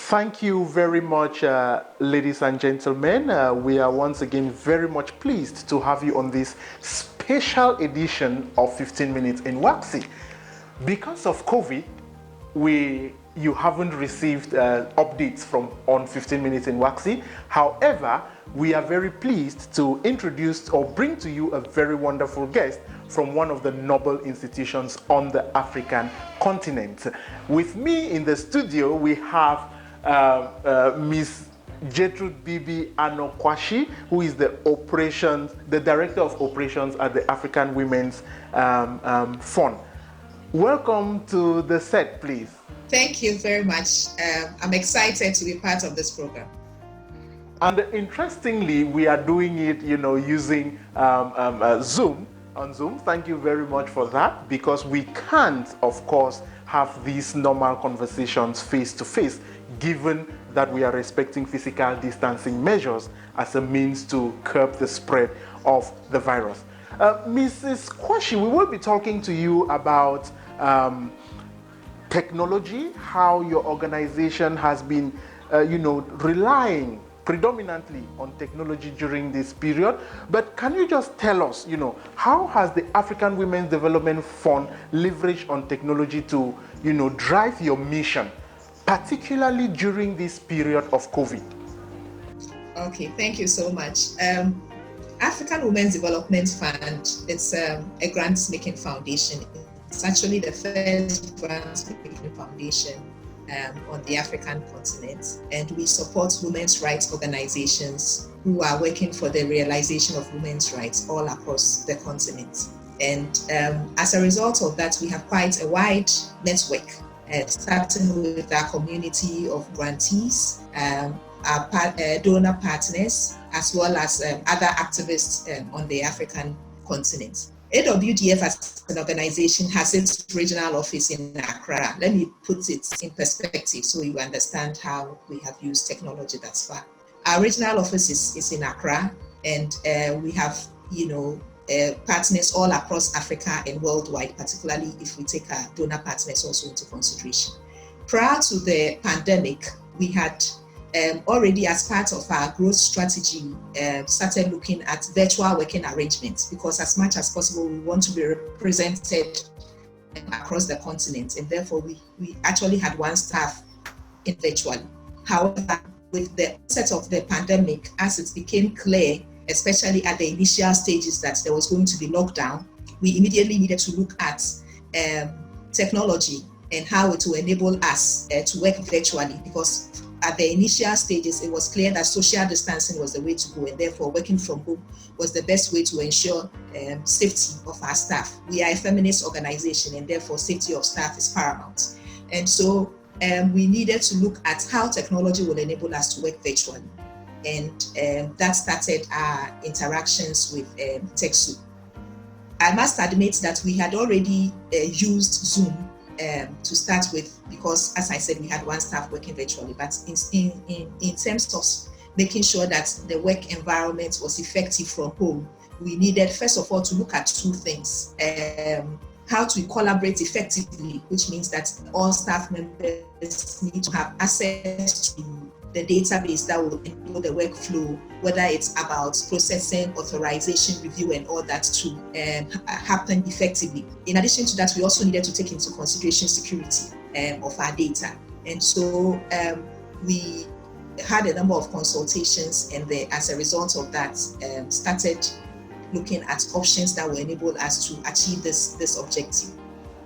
Thank you very much, ladies and gentlemen. We are once again very much pleased to have you on this special edition of 15 Minutes in WACSI. Because of COVID, you haven't received updates on 15 Minutes in WACSI. However, we are very pleased to introduce or bring to you a very wonderful guest from one of the noble institutions on the African continent. With me in the studio, we have Miss Gertrude Bibi Anokwashi, who is the Director of Operations at the African Women's Fund. Welcome to the set, please. Thank you very much. I'm excited to be part of this program. And interestingly, we are doing it, using Zoom. On Zoom. Thank you very much for that, because we can't, of course, have these normal conversations face to face, given that we are respecting physical distancing measures as a means to curb the spread of the virus. Mrs. Kwashi, we will be talking to you about technology, how your organization has been, relying predominantly on technology during this period. But can you just tell us, how has the African Women's Development Fund leveraged on technology to, drive your mission, particularly during this period of COVID? Okay, thank you so much. African Women's Development Fund, it's a grant-making foundation. It's actually the first grant-making foundation on the African continent, and we support women's rights organizations who are working for the realization of women's rights all across the continent. And as a result of that, we have quite a wide network, starting with our community of grantees, our donor partners, as well as other activists on the African continent. AWDF as an organization has its regional office in Accra. Let me put it in perspective so you understand how we have used technology thus far. Our regional office is in Accra, and we have, partners all across Africa and worldwide, particularly if we take our donor partners also into consideration. Prior to the pandemic, we had already, as part of our growth strategy, started looking at virtual working arrangements, because as much as possible, we want to be represented across the continent, and therefore we actually had one staff in virtually. However, with the onset of the pandemic, as it became clear, especially at the initial stages, that there was going to be lockdown, we immediately needed to look at technology and how it will enable us to work virtually, because at the initial stages, it was clear that social distancing was the way to go, and therefore working from home was the best way to ensure safety of our staff. We are a feminist organization, and therefore safety of staff is paramount. And so we needed to look at how technology will enable us to work virtually. And that started our interactions with Techsoup. I must admit that we had already used Zoom to start with, because as I said, we had one staff working virtually, but in terms of making sure that the work environment was effective from home, we needed, first of all, to look at two things. How to collaborate effectively, which means that all staff members need to have access to the database that will enable the workflow, whether it's about processing, authorization, review, and all that to happen effectively. In addition to that, we also needed to take into consideration security of our data. And so we had a number of consultations, and as a result of that, started looking at options that will enable us to achieve this objective.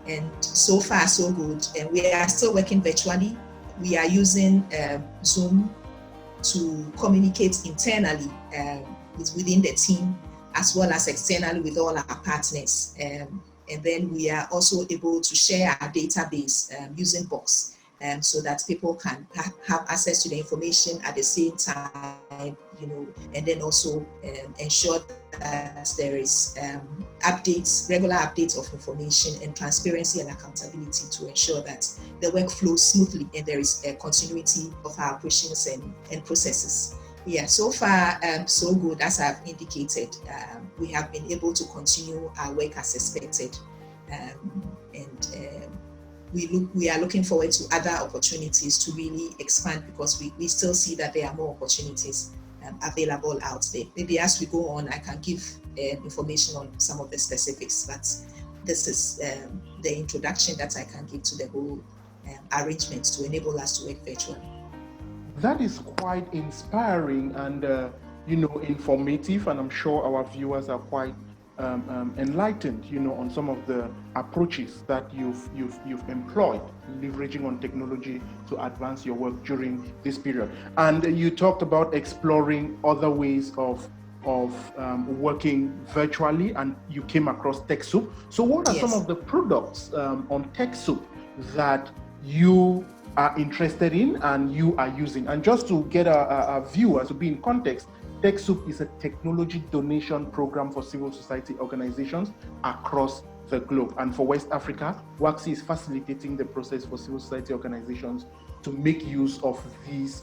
And so far, so good. And we are still working virtually. We are using Zoom to communicate internally within the team, as well as externally with all our partners. And then we are also able to share our database using Box, so that people can have access to the information at the same time, and then also ensure that there is regular updates of information, and transparency and accountability to ensure that the work flows smoothly and there is a continuity of our operations and processes. Yeah, so far so good. As I've indicated, we have been able to continue our work as expected, and we are looking forward to other opportunities to really expand, because we still see that there are more opportunities available out there. Maybe as we go on, I can give information on some of the specifics, but this is the introduction that I can give to the whole arrangement to enable us to work virtually. That is quite inspiring and informative, and I'm sure our viewers are quite enlightened, on some of the approaches that you've employed, leveraging on technology to advance your work during this period. And you talked about exploring other ways of working virtually, and you came across Techsoup. So what are some of the products on Techsoup that you are interested in and you are using? And just to get a viewer to be in context, Techsoup is a technology donation program for civil society organizations across the globe. And for West Africa, WACSI is facilitating the process for civil society organizations to make use of these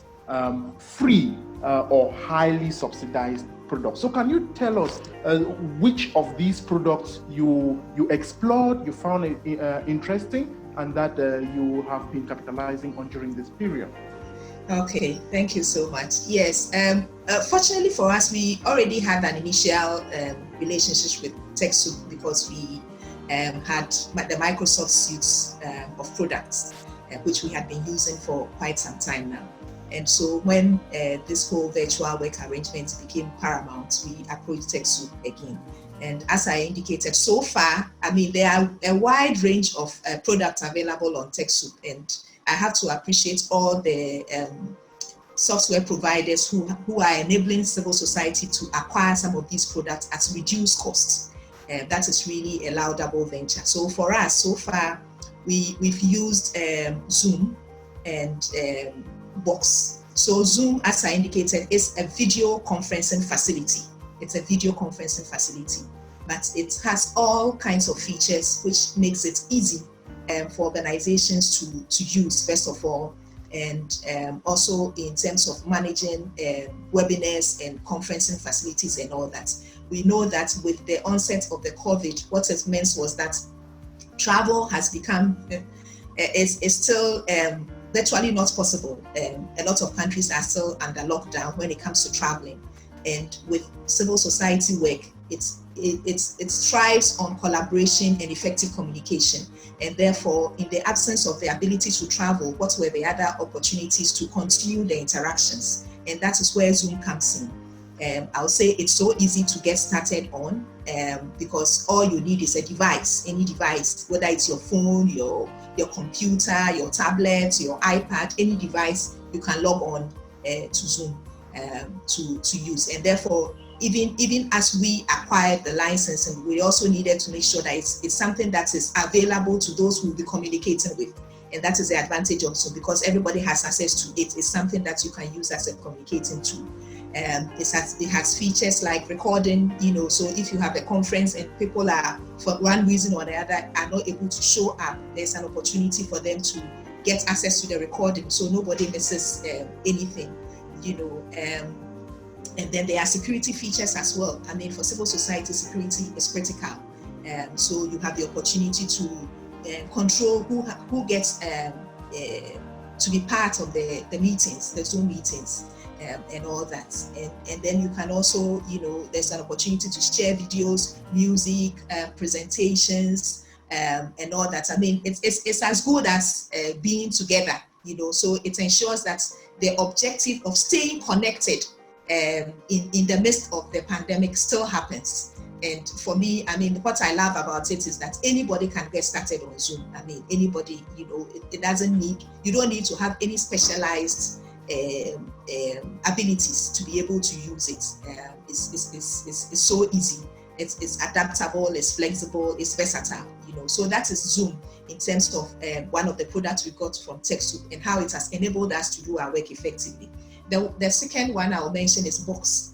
free or highly subsidized products. So can you tell us which of these products you explored, you found interesting, and that you have been capitalizing on during this period? Okay, thank you so much. Yes, fortunately for us, we already had an initial relationship with Techsoup, because we had the Microsoft suites of products, which we had been using for quite some time now. And so when this whole virtual work arrangement became paramount, we approached Techsoup again. And as I indicated, so far, there are a wide range of products available on Techsoup, and I have to appreciate all the software providers who are enabling civil society to acquire some of these products at reduced costs. That is really a laudable venture. So for us, so far, we've used Zoom and Box. So Zoom, as I indicated, is a video conferencing facility. It's a video conferencing facility, but it has all kinds of features which makes it easy for organizations to use, first of all, and also in terms of managing webinars and conferencing facilities and all that. We know that with the onset of the COVID, what it meant was that travel has become, is still virtually not possible. A lot of countries are still under lockdown when it comes to traveling. And with civil society work, it thrives on collaboration and effective communication. And therefore, in the absence of the ability to travel, what were the other opportunities to continue the interactions? And that is where Zoom comes in. I'll say it's so easy to get started on because all you need is a device, any device, whether it's your phone, your computer, your tablet, your iPad, any device, you can log on to Zoom to use. And therefore, even as we acquired the license, and we also needed to make sure that it's something that is available to those who will be communicating with. And that is the advantage of Zoom, because everybody has access to it. It's something that you can use as a communicating tool. It has features like recording, so if you have a conference and people are, for one reason or the other, are not able to show up, there's an opportunity for them to get access to the recording, so nobody misses anything, and then there are security features as well. For civil society, security is critical. So you have the opportunity to control who gets to be part of the meetings, the Zoom meetings, and all that. And then you can also, there's an opportunity to share videos, music, presentations, and all that. It's as good as being together, so it ensures that the objective of staying connected in the midst of the pandemic still happens. And for me, what I love about it is that anybody can get started on Zoom. Anybody, it doesn't need, you don't need to have any specialized abilities to be able to use it. It's so easy. It's adaptable, it's flexible, it's versatile, So that is Zoom in terms of one of the products we got from Techsoup and how it has enabled us to do our work effectively. The second one I'll mention is Box,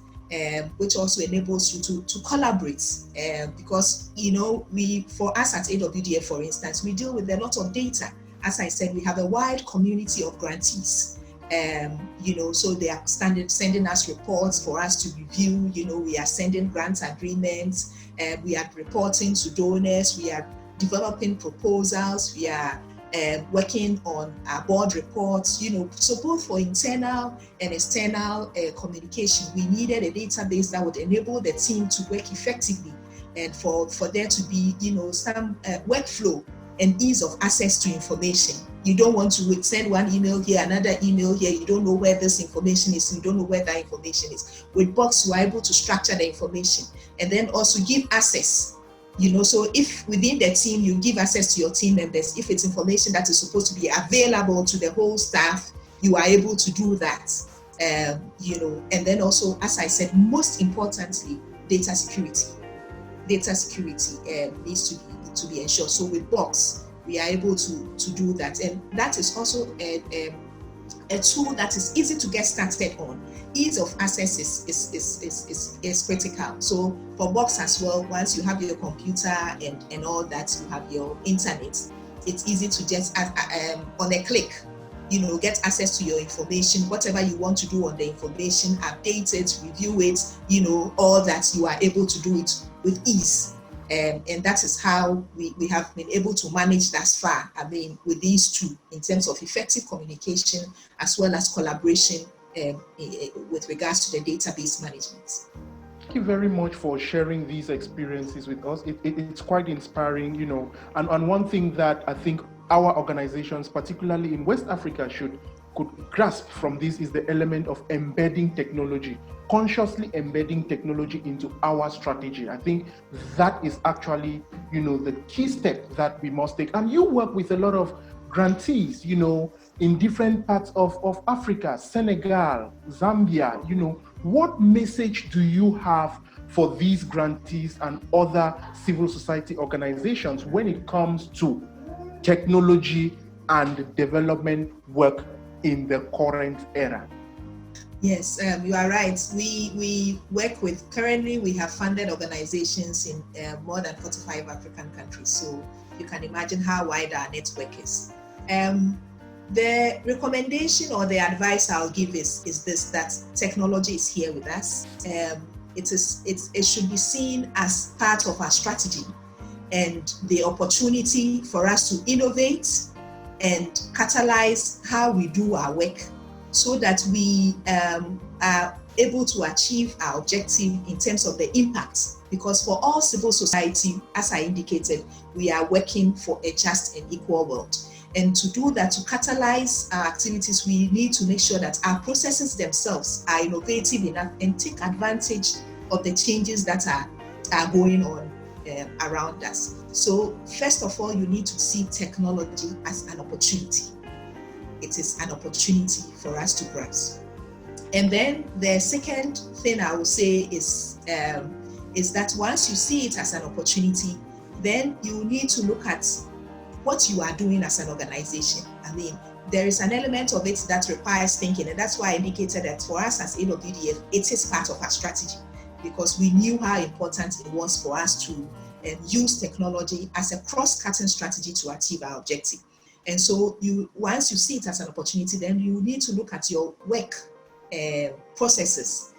which also enables you to collaborate, because for us at AWDF, for instance, we deal with a lot of data. As I said, we have a wide community of grantees, so they are sending us reports for us to review. We are sending grant agreements, we are reporting to donors, we are developing proposals, we are working on board reports, so both for internal and external communication, we needed a database that would enable the team to work effectively and for there to be, some workflow and ease of access to information. You don't want to send one email here, another email here. You don't know where this information is. You don't know where that information is. With Box, you are able to structure the information and then also give access. So if within the team, you give access to your team members, if it's information that is supposed to be available to the whole staff, you are able to do that. And then also, as I said, most importantly, data security. Data security needs to be ensured. So with Box, we are able to do that. And that is also a tool that is easy to get started on. Ease of access is critical. So for Box as well, once you have your computer and all that, you have your internet, it's easy to just on a click, get access to your information, whatever you want to do on the information, update it, review it, all that, you are able to do it with ease. And that is how we have been able to manage thus far, with these two, in terms of effective communication as well as collaboration with regards to the database management. Thank you very much for sharing these experiences with us. It's quite inspiring, and one thing that I think our organizations, particularly in West Africa, could grasp from this is the element of embedding technology, consciously embedding technology into our strategy. I think that is actually, the key step that we must take. And you work with a lot of grantees, in different parts of Africa, Senegal, Zambia, what message do you have for these grantees and other civil society organizations when it comes to technology and development work in the current era? Yes, you are right. We work with, currently we have funded organizations in more than 45 African countries. So you can imagine how wide our network is. The recommendation or the advice I'll give is this, that technology is here with us. It should be seen as part of our strategy and the opportunity for us to innovate and catalyze how we do our work so that we are able to achieve our objective in terms of the impact. Because for all civil society, as I indicated, we are working for a just and equal world. And to do that, to catalyze our activities, we need to make sure that our processes themselves are innovative enough and take advantage of the changes that are going on around us. So first of all, you need to see technology as an opportunity. It is an opportunity for us to grasp. And then the second thing I will say is that once you see it as an opportunity, then you need to look at what you are doing as an organization. There is an element of it that requires thinking, and that's why I indicated that for us as AWDF, it is part of our strategy, because we knew how important it was for us to use technology as a cross-cutting strategy to achieve our objective. And so once you see it as an opportunity, then you need to look at your work processes,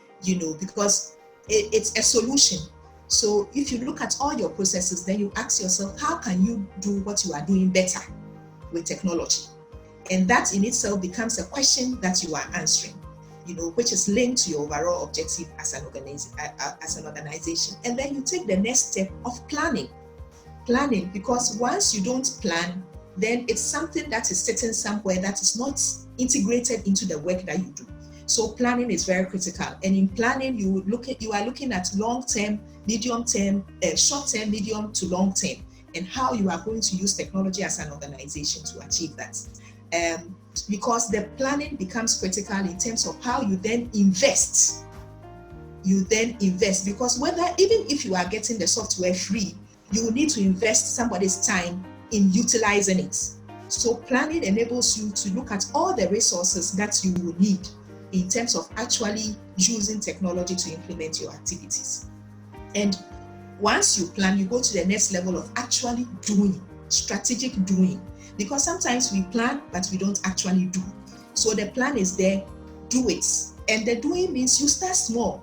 because it's a solution. So if you look at all your processes, then you ask yourself, how can you do what you are doing better with technology? And that in itself becomes a question that you are answering, which is linked to your overall objective as an organization. And then you take the next step of planning, because once you don't plan, then it's something that is sitting somewhere that is not integrated into the work that you do. So planning is very critical. And in planning, you are looking at long-term, medium-term, short-term, medium to long-term, and how you are going to use technology as an organization to achieve that. Because the planning becomes critical in terms of how you then invest. Because even if you are getting the software free, you will need to invest somebody's time in utilizing it. So planning enables you to look at all the resources that you will need in terms of actually using technology to implement your activities. And once you plan, you go to the next level of actually doing, strategic doing. Because sometimes we plan, but we don't actually do. So the plan is there, do it. And the doing means you start small.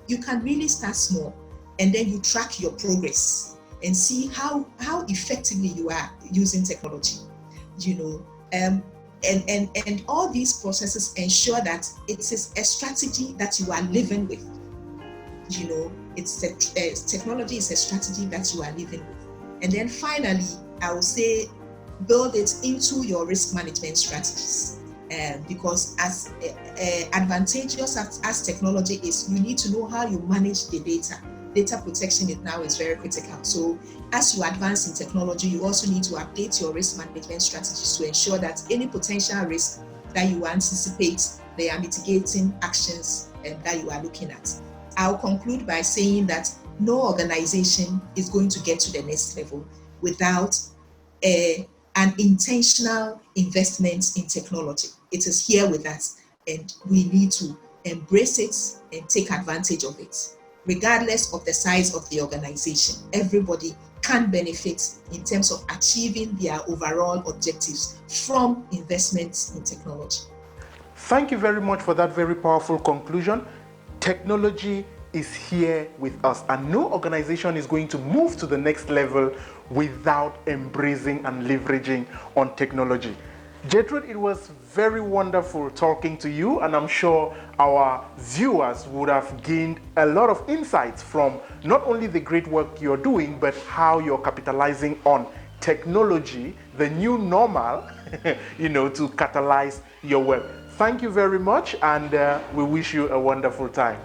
You can really start small. And then you track your progress and see how effectively you are using technology. you know, and all these processes ensure that it is a strategy that you are living with. You know, technology is a strategy that you are living with. And then finally, I will say build it into your risk management strategies. Because as advantageous as technology is, you need to know how you manage the data. Data protection now is very critical. So as you advance in technology, you also need to update your risk management strategies to ensure that any potential risk that you anticipate, they are mitigating actions that you are looking at. I'll conclude by saying that no organization is going to get to the next level without an intentional investment in technology. It is here with us, and we need to embrace it and take advantage of it. Regardless of the size of the organization, everybody can benefit in terms of achieving their overall objectives from investments in technology. Thank you very much for that very powerful conclusion. Technology is here with us, and no organization is going to move to the next level without embracing and leveraging on technology. Gertrude, it was very wonderful talking to you, and I'm sure our viewers would have gained a lot of insights from not only the great work you're doing, but how you're capitalizing on technology, the new normal, to catalyze your work. Thank you very much, and we wish you a wonderful time.